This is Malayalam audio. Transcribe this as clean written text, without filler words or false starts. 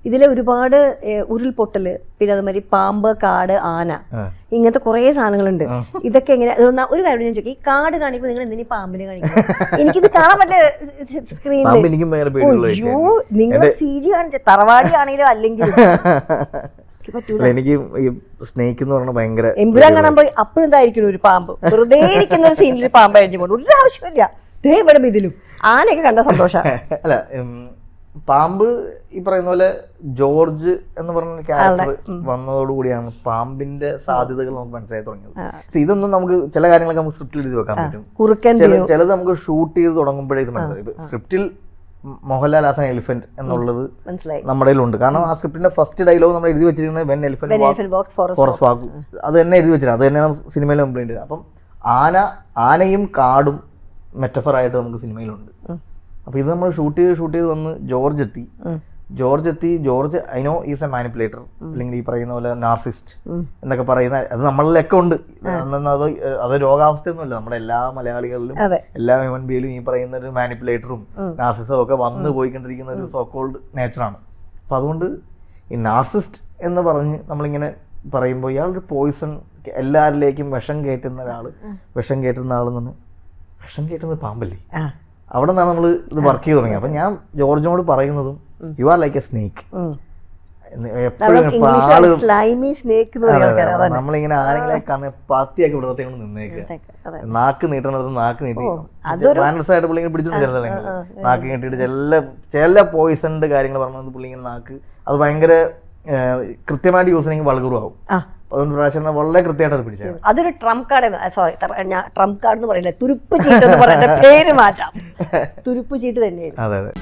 ഇതിലെ ഒരുപാട് ഉരുൾപൊട്ടല്, പിന്നെ അതുമാതിരി പാമ്പ്, കാട്, ആന, ഇങ്ങനത്തെ കുറെ സാധനങ്ങളുണ്ട്. ഇതൊക്കെ എങ്ങനെ ഒരു കാര്യം ഞാൻ ചോദിക്കും, ഈ കാട് കാണിക്കുമ്പോൾ നിങ്ങൾ എന്തിനീ പാമ്പിനെ കാണിക്കും? എനിക്കിത് കാണാൻ പറ്റില്ല സ്ക്രീനിൽ. അയ്യോ, നിങ്ങൾ CG കാണിച്ച തറവാടി ആണെങ്കിലും അല്ലെങ്കിലും എനിക്ക് ഈ സ്നേക്ക് എന്ന് പറഞ്ഞാൽ ഭയങ്കര എമ്പുരാൻ കാണാൻ പോയി അപ്പോഴും ഇതായിരിക്കും ഒരു പാമ്പ്, വെറുതെ ഇരിക്കുന്ന ഒരു സീനിൽ പാമ്പ് അഴിഞ്ഞു പോകണം, ഒരു ആവശ്യമില്ല. ദേ ഇവിടെ ഇതിലും ആനയൊക്കെ കണ്ട സന്തോഷം. അല്ല, പാമ്പ് ഈ പറയുന്ന പോലെ ജോർജ് എന്ന് പറഞ്ഞ ക്യാരക്ടർ വന്നതോടുകൂടിയാണ് പാമ്പിന്റെ സാധ്യതകൾ നമുക്ക് മനസ്സിലായി തുടങ്ങിയത്. ഇതൊന്നും നമുക്ക് ചില കാര്യങ്ങളൊക്കെ നമുക്ക് സ്ക്രിപ്റ്റിൽ എഴുതി വെക്കാൻ പറ്റും, ചിലത് നമുക്ക് ഷൂട്ട് ചെയ്ത് തുടങ്ങുമ്പോഴേ ഇത് മനസ്സിലായി. സ്ക്രിപ്റ്റിൽ മോഹൻലാൽ ആസ് ആൻ എലിഫന്റ് എന്നുള്ളത് നമ്മുടെ കയ്യിലുണ്ട്. കാരണം ആ സ്ക്രിപ്റ്റിന്റെ ഫസ്റ്റ് ഡയലോഗ് നമ്മൾ എഴുതി വെച്ചിരിക്കുന്നത് വെൻ എലിഫന്റ് ഫോറസ്റ്റ് വാക്ക്, അത് തന്നെ എഴുതി വെച്ചിരുന്നത്, അത് തന്നെയാണ് സിനിമയിൽ കംപ്ലൈന്റ്. അപ്പം ആനയും കാടും മെറ്റഫർ ആയിട്ട് നമുക്ക് സിനിമയിലുണ്ട്. അപ്പൊ ഇത് നമ്മൾ ഷൂട്ട് ചെയ്ത് വന്ന് George I know is A manipulator, അല്ലെങ്കിൽ ഈ പറയുന്ന പോലെ നാർസിസ്റ്റ് എന്നൊക്കെ പറയുന്ന അത് നമ്മളിലൊക്കെ ഉണ്ട്. അത് രോഗാവസ്ഥയൊന്നുമല്ല, നമ്മുടെ എല്ലാ മലയാളികളിലും എല്ലാ ഹ്യൂമൻ ബീയിലും ഈ പറയുന്ന ഒരു മാനിപ്പുലേറ്ററും നാർസിസവും ഒക്കെ വന്നു പോയിക്കൊണ്ടിരിക്കുന്ന ഒരു സോക്കോൾഡ് നേച്ചറാണ്. അപ്പൊ അതുകൊണ്ട് ഈ നാർസിസ്റ്റ് എന്ന് പറഞ്ഞ് നമ്മളിങ്ങനെ പറയുമ്പോൾ ഇയാളൊരു പോയിസൺ, എല്ലാവരിലേക്കും വിഷം കയറ്റുന്ന ആളെന്ന് വിഷം കയറ്റുന്നത് പാമ്പല്ലേ, അവിടെ നിന്നാണ് നമ്മൾ ഇത് വർക്ക് ചെയ്ത് തുടങ്ങിയത്. അപ്പൊ ഞാൻ ജോർജിനോട് പറയുന്നതും you are like A snake. നമ്മളിങ്ങനെ ആരെങ്കിലും കാണുന്ന പാത്തിയാക്കി വിടത്തെ കൊണ്ട് നിന്നേക്ക്, നാക്ക് നീട്ടണത് നാക്ക് നീട്ടി മാനസായിട്ട് പുള്ളി ഇങ്ങനെ പിടിച്ചോണ്ട് ചേർത്തല്ലെങ്കിൽ നാക്ക് നീട്ടിയിട്ട് ചില പോയിസൺഡ് കാര്യങ്ങൾ പറഞ്ഞത് പുള്ളി ഇങ്ങനെ നാക്ക് അത് ഭയങ്കര കൃത്യമായിട്ട് യൂസ് ചെയ്യണമെങ്കിൽ വളകുറും ആവും. അതുകൊണ്ട് പ്രാവശ്യം വളരെ കൃത്യമായിട്ട് അത് പിടിച്ചത്. അതൊരു Trump card, sorry Trump card എന്ന് പറയില്ല, തുരുപ്പ് ചീട്ട് എന്ന് പറയുന്ന പേര് മാറ്റാം, തുരുപ്പ് ചീട്ട് തന്നെയാണ്. അതെ.